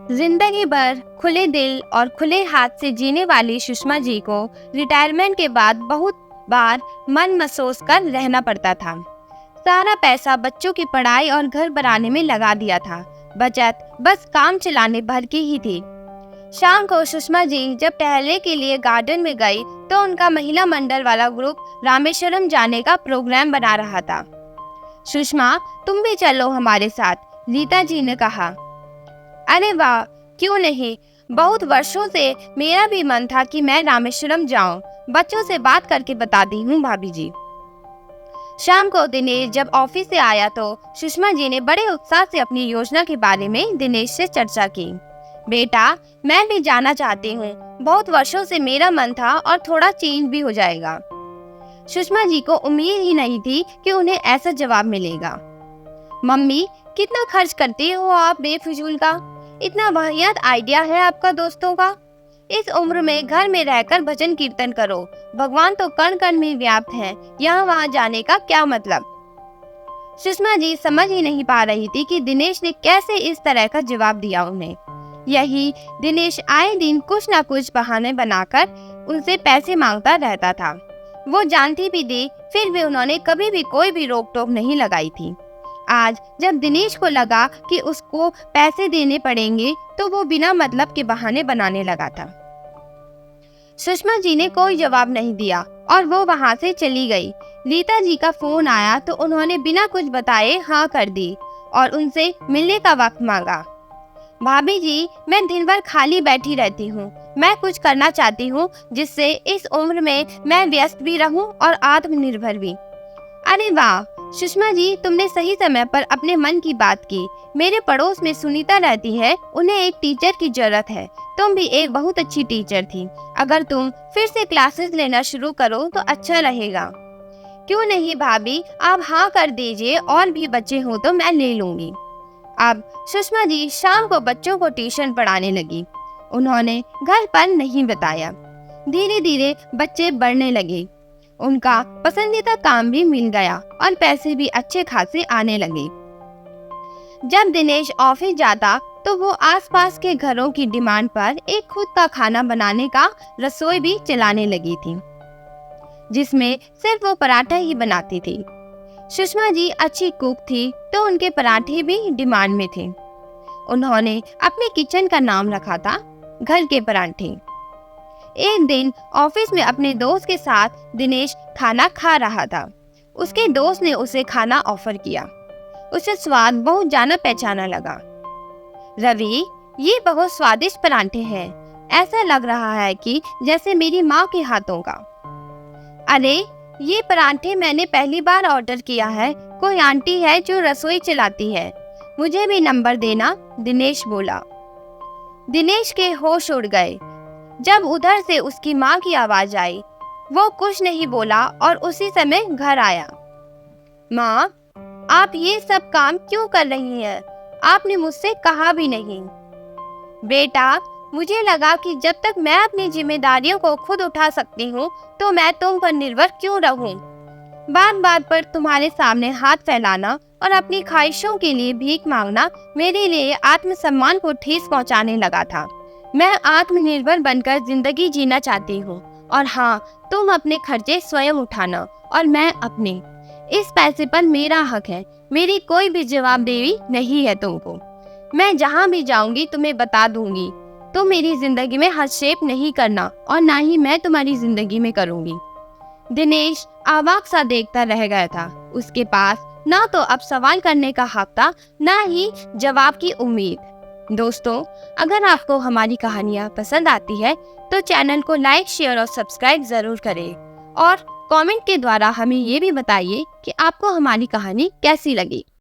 जिंदगी भर खुले दिल और खुले हाथ से जीने वाली सुषमा जी को रिटायरमेंट के बाद बहुत बार मन महसूस कर रहना पड़ता था। सारा पैसा बच्चों की पढ़ाई और घर बनाने में लगा दिया था। बचत बस काम चलाने भर की ही थी। शाम को सुषमा जी जब टहलने के लिए गार्डन में गई तो उनका महिला मंडल वाला ग्रुप रामेश्वरम जाने का प्रोग्राम बना रहा था। सुषमा, तुम भी चलो हमारे साथ, रीता जी ने कहा। अरे वाह, क्यों नहीं। बहुत वर्षों से मेरा भी मन था कि मैं रामेश्वरम जाऊं। बच्चों से बात करके बताती हूँ भाभी जी। शाम को दिनेश जब ऑफिस से आया तो सुषमा जी ने बड़े उत्साह से अपनी योजना के बारे में दिनेश से चर्चा की। बेटा, मैं भी जाना चाहती हूँ। बहुत वर्षों से मेरा मन था और थोड़ा चेंज भी हो जाएगा। सुषमा जी को उम्मीद ही नहीं थी कि उन्हें ऐसा जवाब मिलेगा। मम्मी, कितना खर्च करती हो आप बेफिजूल का? इतना वाहियात आइडिया है आपका दोस्तों का। इस उम्र में घर में रहकर भजन कीर्तन करो। भगवान तो कण कण में व्याप्त हैं। यहाँ वहाँ जाने का क्या मतलब? सुषमा जी समझ ही नहीं पा रही थी कि दिनेश ने कैसे इस तरह का जवाब दिया उन्हें। यही दिनेश आए दिन कुछ न कुछ बहाने बनाकर उनसे पैसे मांगता रहता था। वो जानती भी थी, फिर भी उन्होंने कभी भी कोई भी रोक टोक नहीं लगाई थी। आज जब दिनेश को लगा कि उसको पैसे देने पड़ेंगे तो वो बिना मतलब के बहाने बनाने लगा था। सुषमा जी ने कोई जवाब नहीं दिया और वो वहां से चली गई। रीता जी का फोन आया तो उन्होंने बिना कुछ बताए हाँ कर दी और उनसे मिलने का वक्त मांगा। भाभी जी, मैं दिन भर खाली बैठी रहती हूँ। मैं कुछ करना चाहती हूँ जिससे इस उम्र में मैं व्यस्त भी रहूँ और आत्मनिर्भर भी। अरे वाह सुषमा जी, तुमने सही समय पर अपने मन की बात की। मेरे पड़ोस में सुनीता रहती है, उन्हें एक टीचर की जरूरत है। तुम भी एक बहुत अच्छी टीचर थी। अगर तुम फिर से क्लासेस लेना शुरू करो तो अच्छा रहेगा। क्यों नहीं भाभी, आप हाँ कर दीजिए, और भी बच्चे हो तो मैं ले लूंगी। अब सुषमा जी शाम को बच्चों को ट्यूशन पढ़ाने लगी। उन्होंने घर पर नहीं बताया। धीरे धीरे बच्चे बढ़ने लगे। उनका पसंदीदा काम भी मिल गया और पैसे भी अच्छे खासे आने लगे। जब दिनेश ऑफिस जाता तो वो आसपास के घरों की डिमांड पर एक खुद का खाना बनाने का रसोई भी चलाने लगी थी, जिसमें सिर्फ वो पराठा ही बनाती थी। सुषमा जी अच्छी कुक थी तो उनके पराठे भी डिमांड में थे। उन्होंने अपने किचन का नाम रखा था घर के पराठे। एक दिन ऑफिस में अपने दोस्त के साथ दिनेश खाना खा रहा था। उसके दोस्त ने उसे खाना ऑफर किया। उसे स्वाद बहुत जाना पहचाना लगा। रवि, ये बहुत स्वादिष्ट पराठे हैं। ऐसा लग रहा है कि जैसे मेरी माँ के हाथों का। अरे, ये पराठे मैंने पहली बार ऑर्डर किया है। कोई आंटी है जो रसोई चलाती है, मुझे भी नंबर देना, दिनेश बोला। दिनेश के होश उड़ गए जब उधर से उसकी माँ की आवाज आई। वो कुछ नहीं बोला और उसी समय घर आया। माँ, आप ये सब काम क्यों कर रही हैं? आपने मुझसे कहा भी नहीं। बेटा, मुझे लगा कि जब तक मैं अपनी जिम्मेदारियों को खुद उठा सकती हूँ तो मैं तुम पर निर्भर क्यों रहूं? बात बात पर तुम्हारे सामने हाथ फैलाना और अपनी ख्वाहिशों के लिए भीख मांगना मेरे लिए आत्मसम्मान को ठेस पहुँचाने लगा था। मैं आत्मनिर्भर बनकर जिंदगी जीना चाहती हूँ, और हाँ, तुम अपने खर्चे स्वयं उठाना और मैं अपने। इस पैसे पर मेरा हक है। मेरी कोई भी जवाबदेही नहीं है तुमको। मैं जहाँ भी जाऊंगी तुम्हें बता दूंगी। तुम मेरी जिंदगी में हस्तक्षेप नहीं करना और ना ही मैं तुम्हारी जिंदगी में करूंगी। दिनेश अवाक सा देखता रह गया था। उसके पास ना तो अब सवाल करने का हक था, ना ही जवाब की उम्मीद। दोस्तों, अगर आपको हमारी कहानियाँ पसंद आती है तो चैनल को लाइक, शेयर और सब्सक्राइब जरूर करें और कमेंट के द्वारा हमें ये भी बताइए कि आपको हमारी कहानी कैसी लगी।